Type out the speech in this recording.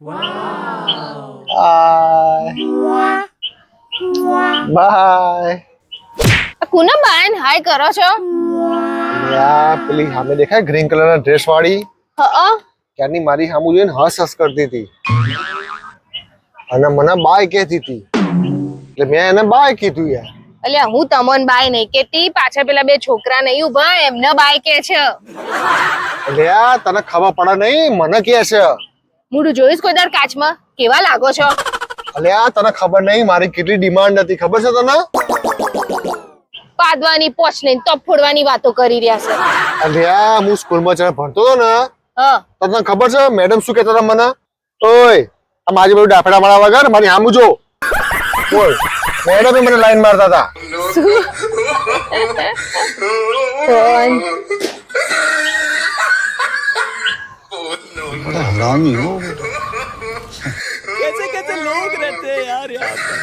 Bye bye. કુના બાયન હાય કરો છો? યાર પેલી સામે દેખાય ગ્રીન કલર ના ડ્રેસ વાળી હા ક્યારની મારી સામુ જોઈને હસ હસ કરતી હતી અને મને બાય કહેતી હતી એટલે મેં એને બાય કીધું યાર. એટલે હું તમોન બાય નહીં કેતી, પાછળ પેલા બે છોકરા નહીં ઉભા એમને બાય કે છે. એટલે યાર તને ખબર પડે નહીં મને કે છે. મોઢું જોઈશ કોઈ દર કાચમાં કેવા લાગો છો? એટલે યાર તને ખબર નહીં મારી કેટલી ડિમાન્ડ હતી ખબર છે તને? પાદવાની પોચ લઈને તપ ફોડવાની વાતો કરી રહ્યા છે. એટલે યાર હું સ્કૂલમાં જ્યારે ભણતો હતો ને હા તો તને ખબર છે મેડમ શું કહેતા હતા મને? ઓય આ મારી બધું ડાફડા મારા વગર મારી સામુ જો. બોલ મેડમ મને લાઈન મારતા હતા. हरामी हो कैसे कैसे लोग रहते हैं यार यहाँ पर।